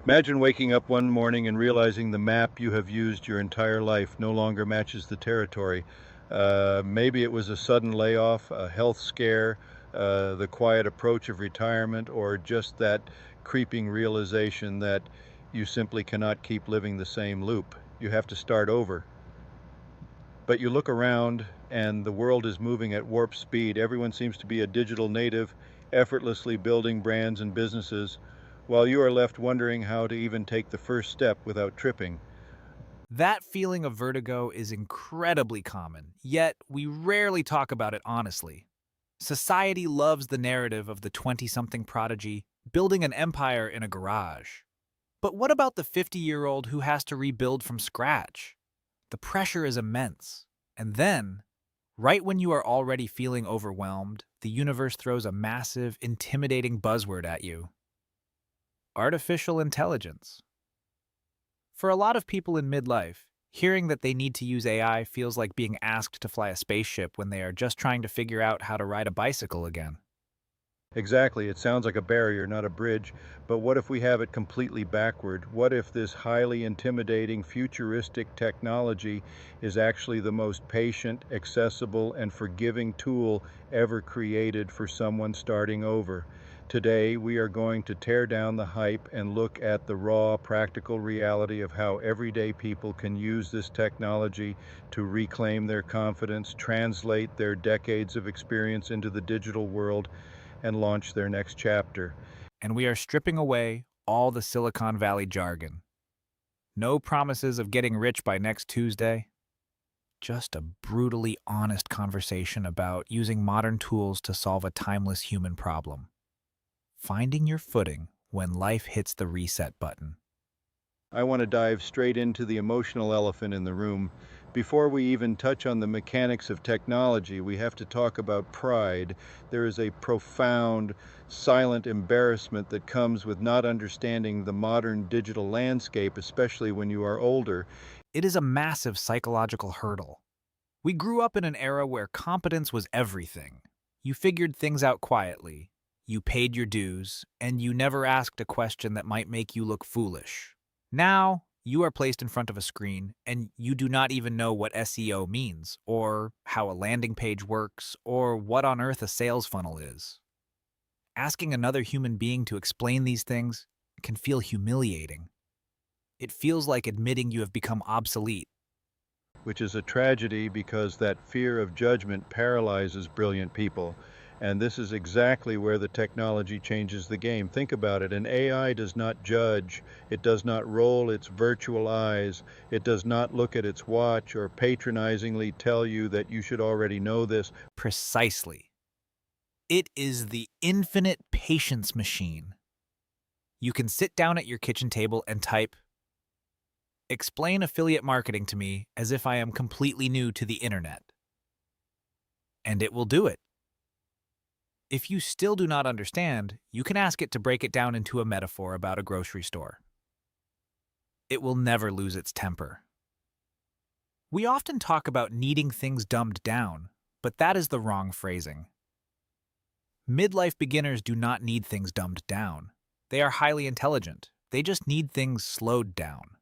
Imagine waking up one morning and realizing the map you have used your entire life no longer matches the territory. Maybe it was a sudden layoff, a health scare, the quiet approach of retirement, or just that creeping realization that you simply cannot keep living the same loop. You have to start over. But you look around and the world is moving at warp speed. Everyone seems to be a digital native, effortlessly building brands and businesses, while you are left wondering how to even take the first step without tripping. That feeling of vertigo is incredibly common, yet we rarely talk about it honestly. Society loves the narrative of the 20 something prodigy building an empire in a garage. But what about the 50-year-old who has to rebuild from scratch? The pressure is immense. And then, right when you are already feeling overwhelmed, the universe throws a massive, intimidating buzzword at you: artificial intelligence. For a lot of people in midlife, hearing that they need to use AI feels like being asked to fly a spaceship when they are just trying to figure out how to ride a bicycle again. Exactly, it sounds like a barrier, not a bridge, but what if we have it completely backward? What if this highly intimidating, futuristic technology is actually the most patient, accessible, and forgiving tool ever created for someone starting over? Today, we are going to tear down the hype and look at the raw, practical reality of how everyday people can use this technology to reclaim their confidence, translate their decades of experience into the digital world, and launch their next chapter. And we are stripping away all the Silicon Valley jargon. No promises of getting rich by next Tuesday. Just a brutally honest conversation about using modern tools to solve a timeless human problem. Finding your footing when life hits the reset button. I want to dive straight into the emotional elephant in the room. Before we even touch on the mechanics of technology, we have to talk about pride. There is a profound, silent embarrassment that comes with not understanding the modern digital landscape, especially when you are older. It is a massive psychological hurdle. We grew up in an era where competence was everything. You figured things out quietly, you paid your dues, and you never asked a question that might make you look foolish. Now, you are placed in front of a screen and you do not even know what SEO means, or how a landing page works, or what on earth a sales funnel is. Asking another human being to explain these things can feel humiliating. It feels like admitting you have become obsolete. Which is a tragedy because that fear of judgment paralyzes brilliant people. And this is exactly where the technology changes the game. Think about it. An AI does not judge. It does not roll its virtual eyes. It does not look at its watch or patronizingly tell you that you should already know this. Precisely. It is the infinite patience machine. You can sit down at your kitchen table and type, "Explain affiliate marketing to me as if I am completely new to the internet." And it will do it. If you still do not understand, you can ask it to break it down into a metaphor about a grocery store. It will never lose its temper. We often talk about needing things dumbed down, but that is the wrong phrasing. Midlife beginners do not need things dumbed down. They are highly intelligent. They just need things slowed down.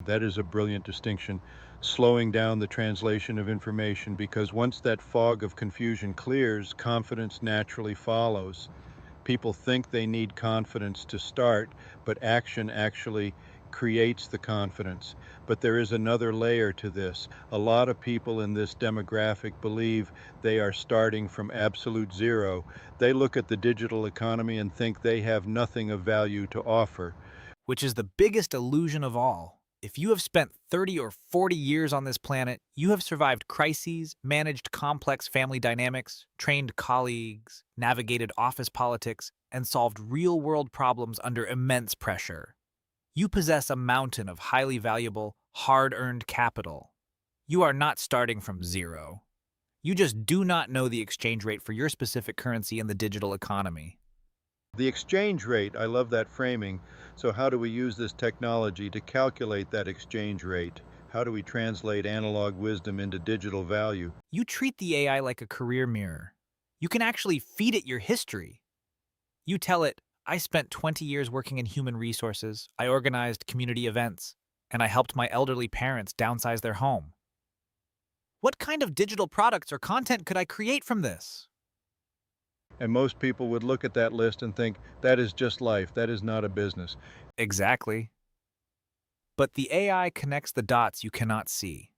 That is a brilliant distinction, slowing down the translation of information, because once that fog of confusion clears, confidence naturally follows. People think they need confidence to start, but action actually creates the confidence. But there is another layer to this. A lot of people in this demographic believe they are starting from absolute zero. They look at the digital economy and think they have nothing of value to offer. Which is the biggest illusion of all. If you have spent 30 or 40 years on this planet, you have survived crises, managed complex family dynamics, trained colleagues, navigated office politics, and solved real-world problems under immense pressure. You possess a mountain of highly valuable, hard-earned capital. You are not starting from zero. You just do not know the exchange rate for your specific currency in the digital economy. The exchange rate, I love that framing. So how do we use this technology to calculate that exchange rate? How do we translate analog wisdom into digital value? You treat the AI like a career mirror. You can actually feed it your history. You tell it, I spent 20 years working in human resources, I organized community events, and I helped my elderly parents downsize their home. What kind of digital products or content could I create from this? And most people would look at that list and think, that is just life, that is not a business. Exactly. But the AI connects the dots you cannot see.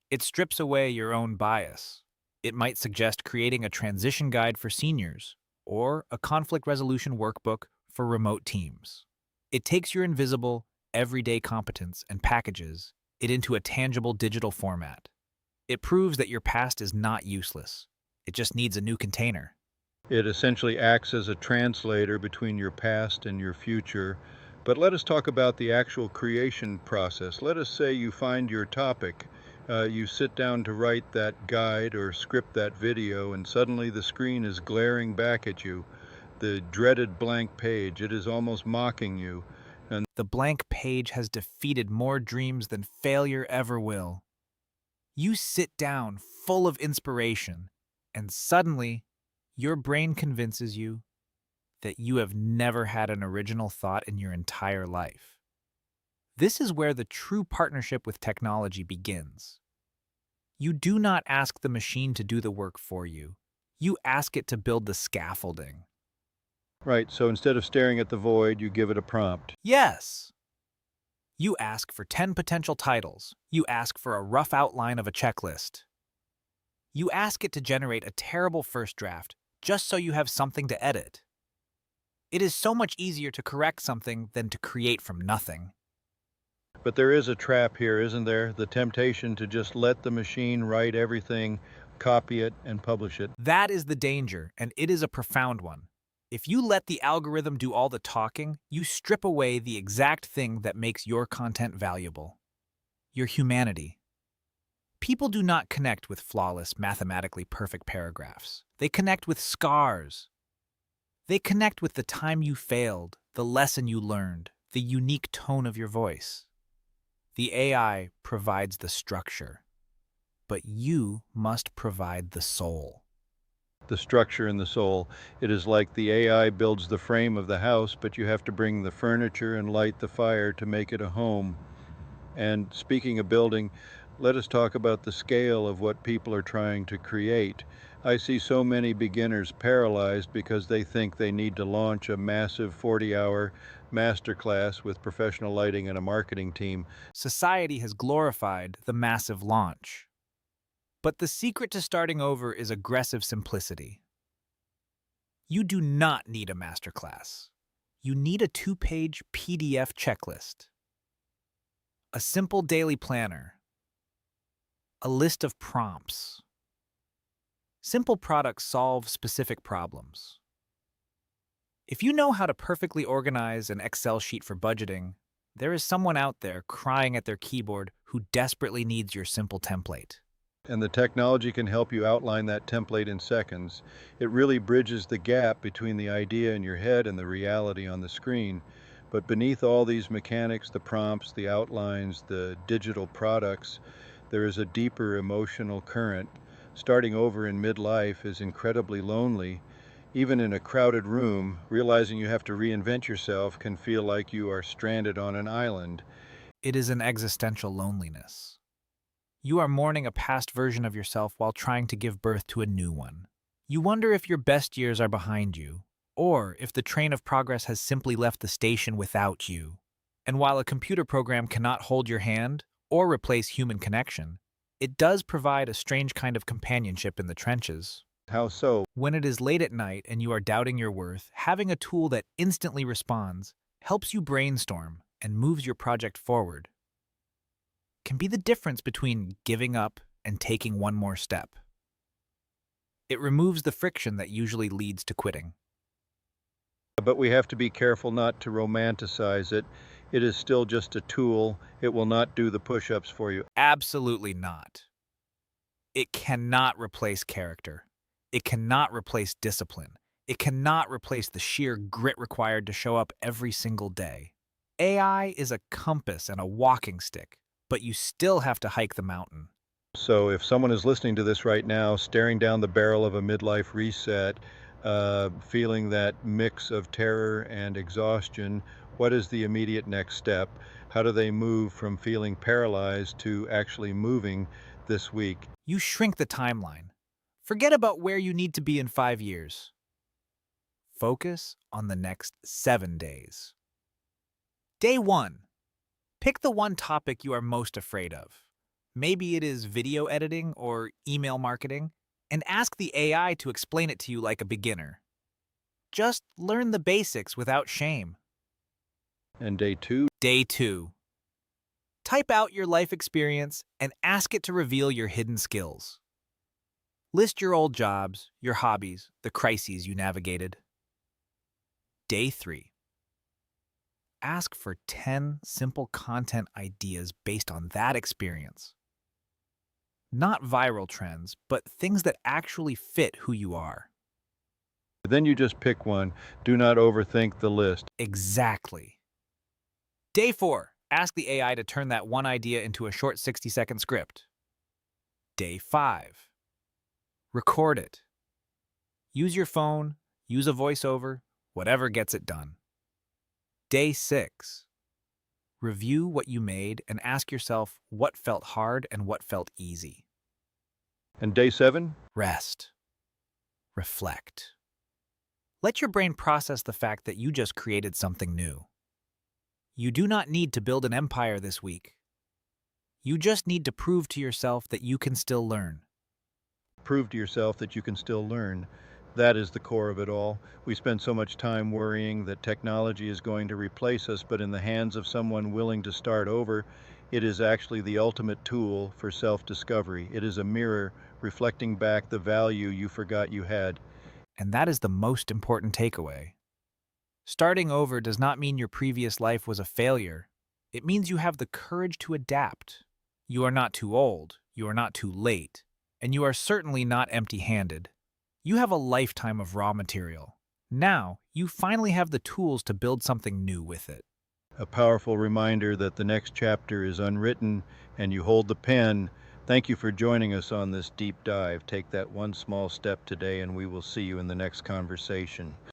It strips away your own bias. It might suggest creating a transition guide for seniors or a conflict resolution workbook for remote teams. It takes your invisible, everyday competence and packages it into a tangible digital format. It proves that your past is not useless. It just needs a new container. It essentially acts as a translator between your past and your future. But let us talk about the actual creation process. Let us say you find your topic. You sit down to write that guide or script that video, and suddenly the screen is glaring back at you. The dreaded blank page. It is almost mocking you. And The blank page has defeated more dreams than failure ever will. You sit down full of inspiration, and suddenly, your brain convinces you that you have never had an original thought in your entire life. This is where the true partnership with technology begins. You do not ask the machine to do the work for you. You ask it to build the scaffolding. right, so instead of staring at the void, you give it a prompt. Yes! You ask for 10 potential titles. You ask for a rough outline of a checklist. You ask it to generate a terrible first draft just so you have something to edit. It is so much easier to correct something than to create from nothing. But there is a trap here, isn't there? The temptation to just let the machine write everything, copy it, and publish it. That is the danger, and it is a profound one. If you let the algorithm do all the talking, you strip away the exact thing that makes your content valuable: your humanity. People do not connect with flawless, mathematically perfect paragraphs. They connect with scars. They connect with the time you failed, the lesson you learned, the unique tone of your voice. The AI provides the structure, but you must provide the soul. The structure and the soul. It is like the AI builds the frame of the house, but you have to bring the furniture and light the fire to make it a home. And speaking of building, let us talk about the scale of what people are trying to create. I see so many beginners paralyzed because they think they need to launch a massive 40-hour masterclass with professional lighting and a marketing team. Society has glorified the massive launch. But the secret to starting over is aggressive simplicity. You do not need a masterclass. You need a 2-page PDF checklist, a simple daily planner, a list of prompts. Simple products solve specific problems. If you know how to perfectly organize an Excel sheet for budgeting, there is someone out there crying at their keyboard who desperately needs your simple template. And the technology can help you outline that template in seconds. It really bridges the gap between the idea in your head and the reality on the screen. But beneath all these mechanics, the prompts, the outlines, the digital products, there is a deeper emotional current. Starting over in midlife is incredibly lonely. Even in a crowded room, realizing you have to reinvent yourself can feel like you are stranded on an island. It is an existential loneliness. You are mourning a past version of yourself while trying to give birth to a new one. You wonder if your best years are behind you, or if the train of progress has simply left the station without you. And while a computer program cannot hold your hand or replace human connection, it does provide a strange kind of companionship in the trenches. How so? When it is late at night and you are doubting your worth, having a tool that instantly responds, helps you brainstorm, and moves your project forward can be the difference between giving up and taking one more step. It removes the friction that usually leads to quitting. But we have to be careful not to romanticize it. It is still just a tool. It will not do the push-ups for you. Absolutely not. It cannot replace character. It cannot replace discipline. It cannot replace the sheer grit required to show up every single day. AI is a compass and a walking stick, but you still have to hike the mountain. So if someone is listening to this right now, staring down the barrel of a midlife reset, feeling that mix of terror and exhaustion. What is the immediate next step? How do they move from feeling paralyzed to actually moving this week? You shrink the timeline. Forget about where you need to be in 5 years. Focus on the next 7 days. Day 1. Pick the one topic you are most afraid of. Maybe it is video editing or email marketing, and ask the AI to explain it to you like a beginner. Just learn the basics without shame. And day 2, Day 2. Type out your life experience and ask it to reveal your hidden skills. List your old jobs, your hobbies, the crises you navigated. Day 3. Ask for 10 simple content ideas based on that experience. Not viral trends, but things that actually fit who you are. then you just pick one. Do not overthink the list. Exactly. Day 4. Ask the AI to turn that one idea into a short 60-second script. Day 5. Record it. Use your phone, use a voiceover, whatever gets it done. Day 6. Review what you made and ask yourself what felt hard and what felt easy. And day 7, Rest. Reflect. Let your brain process the fact that you just created something new. You do not need to build an empire this week. You just need to prove to yourself that you can still learn. prove to yourself that you can still learn. That is the core of it all. We spend so much time worrying that technology is going to replace us, but in the hands of someone willing to start over, it is actually the ultimate tool for self-discovery. It is a mirror reflecting back the value you forgot you had. And that is the most important takeaway. Starting over does not mean your previous life was a failure. It means you have the courage to adapt. You are not too old, you are not too late, and you are certainly not empty-handed. You have a lifetime of raw material. Now, you finally have the tools to build something new with it. A powerful reminder that the next chapter is unwritten and you hold the pen. Thank you for joining us on this deep dive. Take that one small step today, and we will see you in the next conversation.